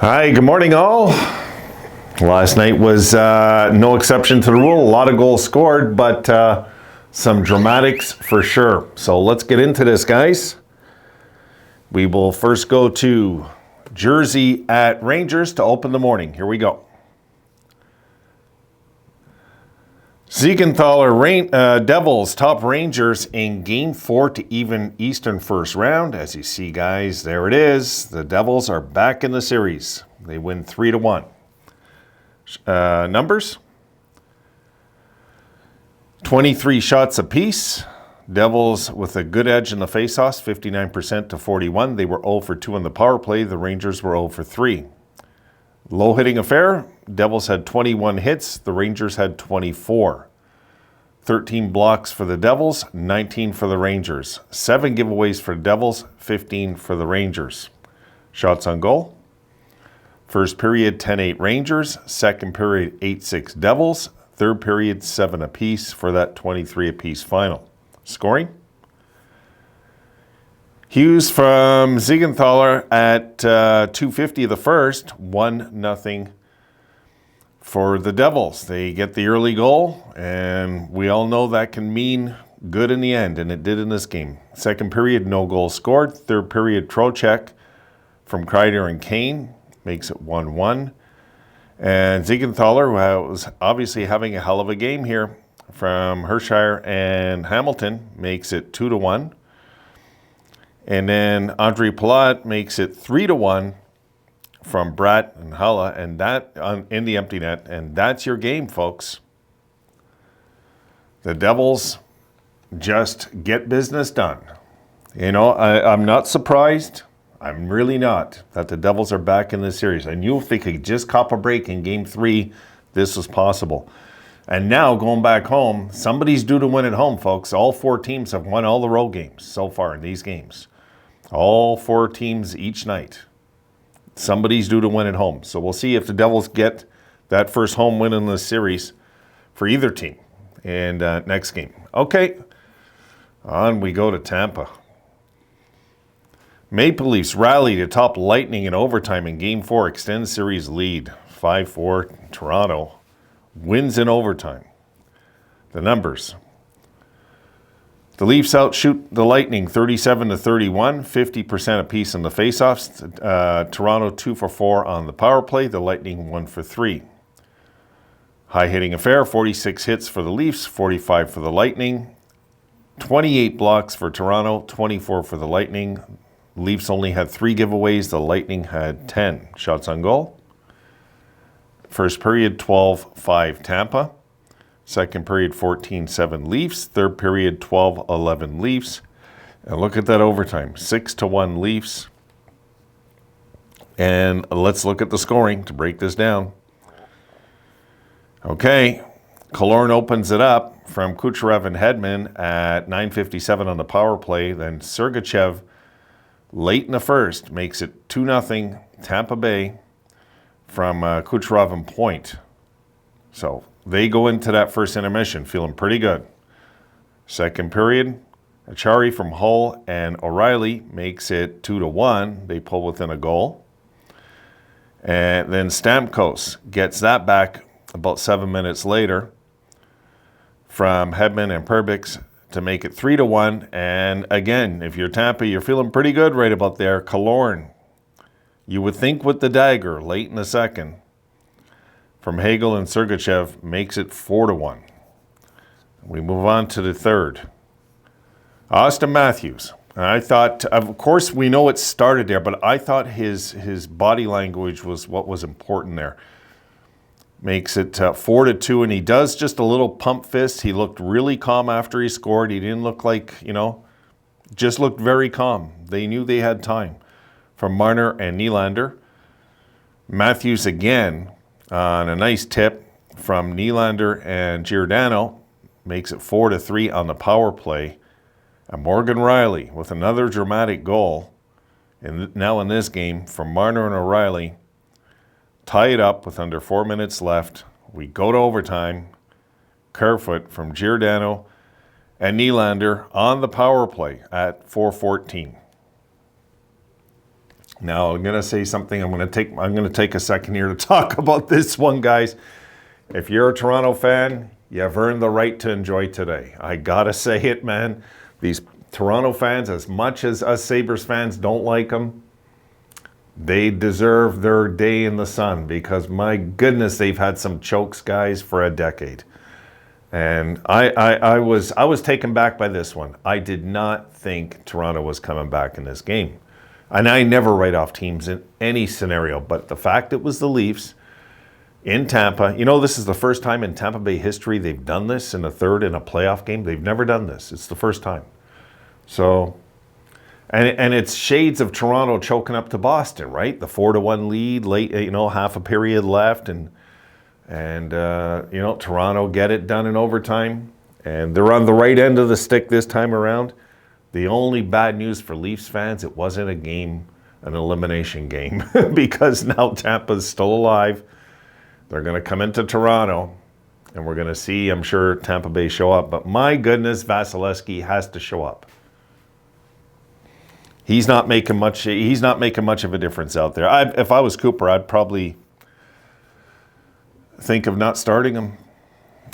Hi, good morning all. Last night was no exception to the rule. A lot of goals scored, but some dramatics for sure. So let's get into this, guys. We will first go to Jersey at Rangers to open the morning. Here we go. Siegenthaler Devils top Rangers in Game 4 to even Eastern first round. As you see, guys, there it is. The Devils are back in the series. They win 3-1. Numbers: 23 shots apiece. Devils with a good edge in the faceoffs, 59% to 41. They were 0 for 2 in the power play. The Rangers were 0 for 3. Low hitting affair. Devils had 21 hits. The Rangers had 24. 13 blocks for the Devils, 19 for the Rangers. 7 giveaways for Devils, 15 for the Rangers. Shots on goal: first period 10-8 Rangers, second period 8-6 Devils, third period 7 apiece for that 23 apiece final. Scoring: Hughes from Siegenthaler at 2:50 of the first, 1-0 for the Devils. They get the early goal, and we all know that can mean good in the end, and it did in this game. Second period, no goals scored. Third period, Trocheck from Kreider and Kane makes it 1-1. And Siegenthaler, who was obviously having a hell of a game here, from Hershiser and Hamilton, makes it 2-1. And then Andre Palat makes it 3-1 from Bratt and Halle, and that in the empty net. And that's your game, folks. The Devils just get business done. You know, I'm not surprised. I'm really not that the Devils are back in this series. I knew if they could just cop a break in Game 3, this was possible. And now, going back home, somebody's due to win at home, folks. All 4 teams have won all the road games so far in these games. All 4 teams each night. Somebody's due to win at home. So we'll see if the Devils get that first home win in this series for either team in next game. Okay, on we go to Tampa. Maple Leafs rally to top Lightning in overtime in Game 4, extend series lead. 5-4, Toronto wins in overtime. The numbers: the Leafs outshoot the Lightning 37-31, 50% apiece in the faceoffs. Toronto 2 for 4 on the power play. The Lightning 1 for 3. High hitting affair: 46 hits for the Leafs, 45 for the Lightning. 28 blocks for Toronto, 24 for the Lightning. Leafs only had 3 giveaways. The Lightning had 10. Shots on goal: first period 12-5 Tampa. Second period 14-7 Leafs. Third period 12-11 Leafs. And look at that overtime, 6-1 Leafs. And let's look at the scoring to break this down. Okay, Killorn opens it up from Kucherov and Hedman at 9:57 on the power play. Then Sergachev, late in the first, makes it 2-0 Tampa Bay from Kucherov and Point. So they go into that first intermission feeling pretty good. Second period, Achari from Hull and O'Reilly makes it 2-1. They pull within a goal. And then Stamkos gets that back about 7 minutes later from Hedman and Perbix to make it 3-1. And again, if you're Tampa, you're feeling pretty good right about there. Killorn, you would think with the dagger late in the second, from Hagel and Sergachev, makes it 4-1. We move on to the third. Austin Matthews. And I thought, of course, we know it started there, but I thought his body language was what was important there. Makes it 4-2, and he does just a little pump fist. He looked really calm after he scored. He didn't look like, just looked very calm. They knew they had time. From Marner and Nylander. Matthews again on a nice tip from Nylander and Giordano makes it 4-3 on the power play. And Morgan Rielly with another dramatic goal. And now in this game from Marner and O'Reilly, tie it up with under 4 minutes left. We go to overtime. Kerfoot from Giordano and Nylander on the power play at 4:14. Now I'm gonna say something. I'm gonna take a second here to talk about this one, guys. If you're a Toronto fan, you've earned the right to enjoy today. I gotta say it, man. These Toronto fans, as much as us Sabres fans don't like them, they deserve their day in the sun because, my goodness, they've had some chokes, guys, for a decade. And I was taken back by this one. I did not think Toronto was coming back in this game. And I never write off teams in any scenario, but the fact it was the Leafs in Tampa, this is the first time in Tampa Bay history they've done this in a third in a playoff game. They've never done this. It's the first time. So, and it's shades of Toronto choking up to Boston, right? The 4-1 lead, late, half a period left, and Toronto get it done in overtime, and they're on the right end of the stick this time around. The only bad news for Leafs fans, it wasn't an elimination game, because now Tampa's still alive. They're going to come into Toronto, and we're going to see, I'm sure, Tampa Bay show up. But my goodness, Vasilevsky has to show up. He's not making much of a difference out there. If I was Cooper, I'd probably think of not starting him.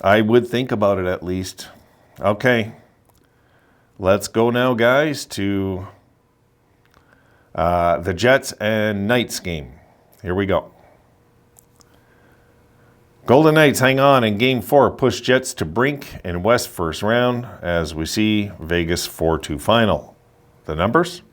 I would think about it at least. Okay. Let's go now, guys, to the Jets and Knights game. Here we go. Golden Knights hang on in Game 4, push Jets to brink in West first round as we see Vegas 4-2 final. The numbers?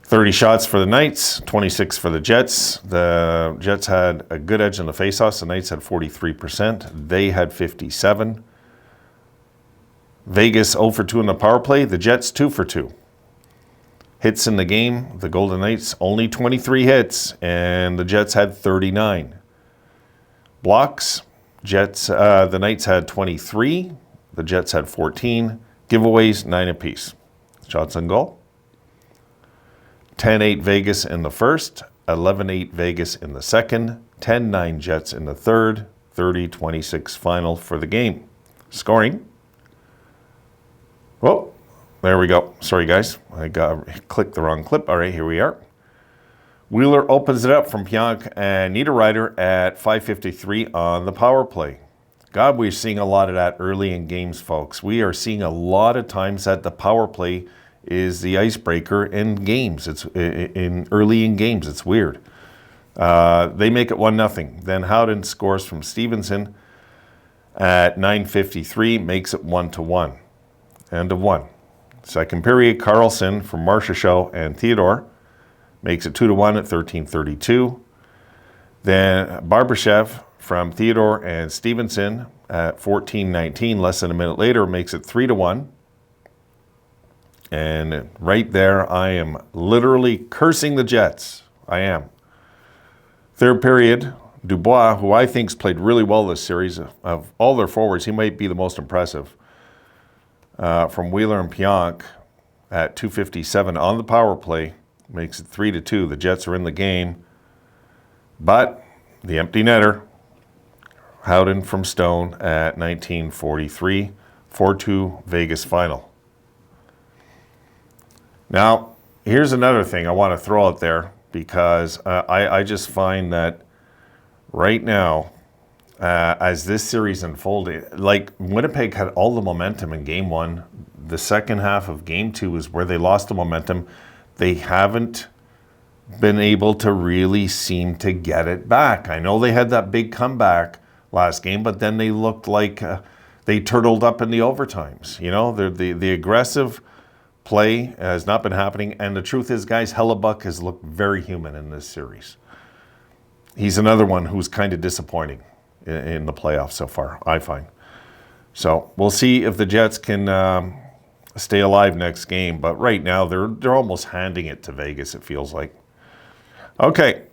30 shots for the Knights, 26 for the Jets. The Jets had a good edge in the faceoffs. The Knights had 43%. They had 57%. Vegas 0 for 2 in the power play. The Jets 2 for 2. Hits in the game. The Golden Knights only 23 hits, and the Jets had 39. Blocks. The Knights had 23. The Jets had 14. Giveaways 9 apiece. Shots on goal. 10-8 Vegas in the first. 11-8 Vegas in the second. 10-9 Jets in the third. 30-26 final for the game. Scoring. Whoa, there we go. Sorry, guys. I clicked the wrong clip. All right, here we are. Wheeler opens it up from Pionk and Niederreiter at 5:53 on the power play. God, we're seeing a lot of that early in games, folks. We are seeing a lot of times that the power play is the icebreaker in games. It's early in games. It's weird. They make it 1-0. Then Howden scores from Stevenson at 9:53, makes it 1-1. End of 1. Second period, Carlson from Marchessault and Theodore makes it 2-1 at 13:32. Then Barbashev from Theodore and Stevenson at 14:19, less than a minute later, makes it 3-1. And right there, I am literally cursing the Jets. I am. Third period, Dubois, who I think's played really well this series, of all their forwards, he might be the most impressive. From Wheeler and Pionk at 2:57 on the power play, makes it 3-2. The Jets are in the game. But the empty netter, Howden from Stone at 19:43, 4-2 Vegas final. Now, here's another thing I want to throw out there, because I just find that right now, as this series unfolded, like Winnipeg had all the momentum in Game 1. The second half of Game 2 is where they lost the momentum. They haven't been able to really seem to get it back. I know they had that big comeback last game, but then they looked like they turtled up in the overtimes. The aggressive play has not been happening. And the truth is, guys, Hellebuck has looked very human in this series. He's another one who's kind of disappointing in the playoffs so far, I find. So we'll see if the Jets can stay alive next game. But right now, they're almost handing it to Vegas, it feels like. Okay,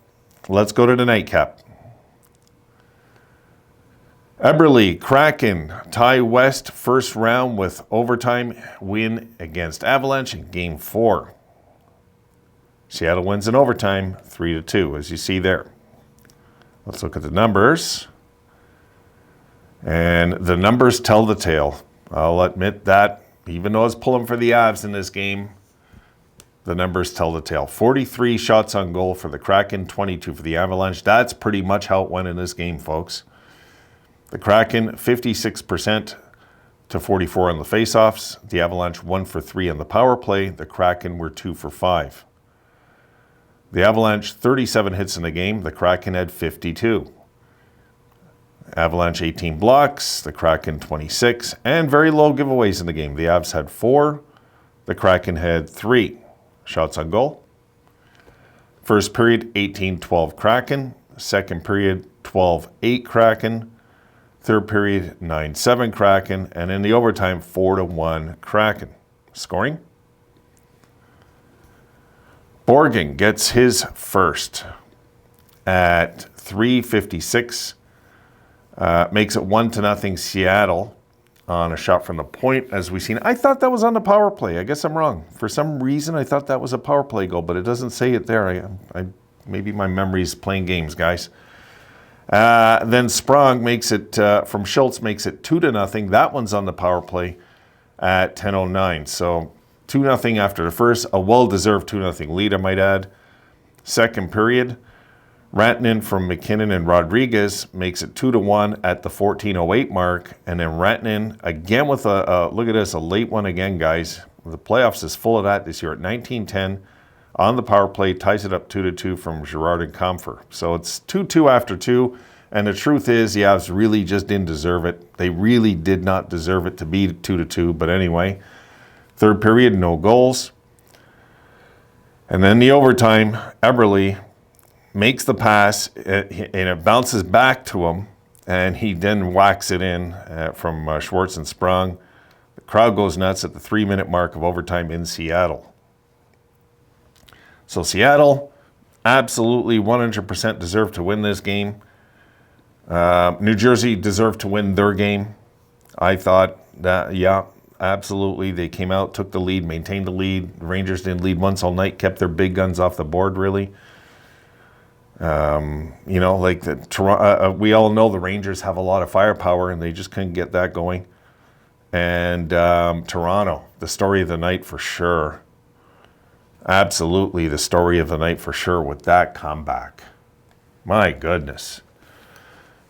let's go to the nightcap. Eberle, Kraken, tie West first round with overtime win against Avalanche in Game 4. Seattle wins in overtime 3-2, as you see there. Let's look at the numbers. And the numbers tell the tale. I'll admit that. Even though I was pulling for the Avs in this game, the numbers tell the tale. 43 shots on goal for the Kraken, 22 for the Avalanche. That's pretty much how it went in this game, folks. The Kraken, 56% to 44 on the faceoffs. The Avalanche, 1 for 3 on the power play. The Kraken were 2 for 5. The Avalanche, 37 hits in the game. The Kraken had 52. Avalanche, 18 blocks. The Kraken, 26. And very low giveaways in the game. The Avs had 4. The Kraken had 3. Shots on goal. First period, 18-12 Kraken. Second period, 12-8 Kraken. Third period, 9-7 Kraken. And in the overtime, 4-1 Kraken. Scoring. Borgen gets his first at 3:56. Makes it 1-0 Seattle on a shot from the point, as we've seen. I thought that was on the power play. I guess I'm wrong. For some reason, I thought that was a power play goal, but it doesn't say it there. Maybe my memory's playing games, guys. Then Sprong makes it, from Schultz, makes it 2-0. That one's on the power play at 10:09. So 2-0 after the first. A well-deserved 2-0 lead, I might add. Second period, Rantanen from McKinnon and Rodriguez makes it 2-1 at the 14:08 mark. And then Rantanen, again with look at this, a late one again, guys. The playoffs is full of that this year at 19:10 on the power play, ties it up 2-2 from Girard and Comfer. So it's 2-2 after 2. And the truth is, the Avs really just didn't deserve it. They really did not deserve it to be 2-2. But anyway, third period, no goals. And then the overtime, Eberle makes the pass, and it bounces back to him, and he then whacks it in from Schwartz and Sprong. The crowd goes nuts at the 3-minute mark of overtime in Seattle. So Seattle absolutely 100% deserved to win this game. New Jersey deserved to win their game. I thought that, yeah, absolutely. They came out, took the lead, maintained the lead. The Rangers didn't lead once all night, kept their big guns off the board, really. Like the Toronto, we all know the Rangers have a lot of firepower, and they just couldn't get that going. And Toronto, the story of the night for sure. Absolutely the story of the night for sure with that comeback. My goodness.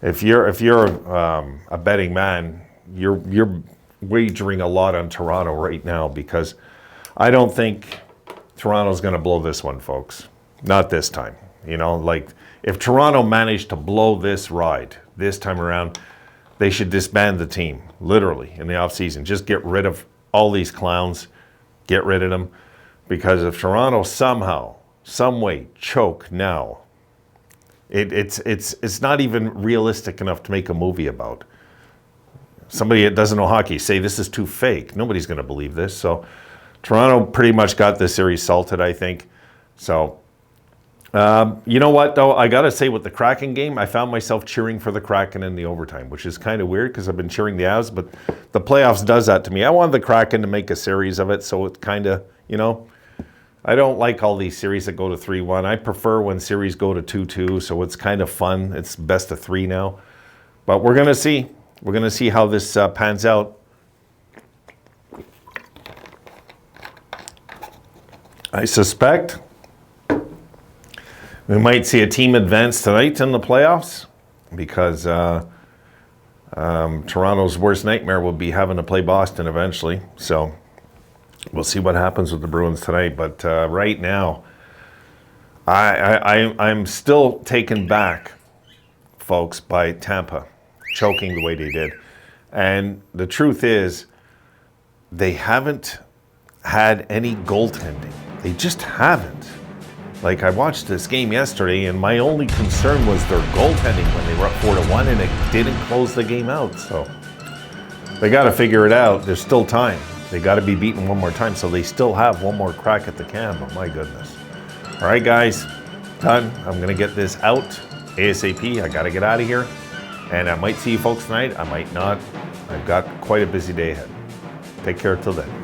If you're a betting man, you're wagering a lot on Toronto right now, because I don't think Toronto's going to blow this one, folks. Not this time. Like if Toronto managed to blow this ride this time around, they should disband the team, literally, in the offseason. Just get rid of all these clowns. Get rid of them. Because if Toronto somehow, some way choke now, it's not even realistic enough to make a movie about. Somebody that doesn't know hockey say this is too fake. Nobody's going to believe this. So Toronto pretty much got this series salted, I think. So you know what, though? I got to say, with the Kraken game, I found myself cheering for the Kraken in the overtime, which is kind of weird because I've been cheering the Avs, but the playoffs does that to me. I wanted the Kraken to make a series of it, so it's kind of, I don't like all these series that go to 3-1. I prefer when series go to 2-2, so it's kind of fun. It's best of 3 now. But we're going to see. We're going to see how this pans out. I suspect we might see a team advance tonight in the playoffs, because Toronto's worst nightmare will be having to play Boston eventually. So we'll see what happens with the Bruins tonight. But right now, I'm still taken back, folks, by Tampa choking the way they did. And the truth is, they haven't had any goaltending. They just haven't. Like, I watched this game yesterday, and my only concern was their goaltending when they were up 4-1, and it didn't close the game out. So they got to figure it out. There's still time. They got to be beaten one more time, so they still have one more crack at the can. But my goodness. All right, guys, done. I'm going to get this out ASAP. I got to get out of here. And I might see you folks tonight. I might not. I've got quite a busy day ahead. Take care till then.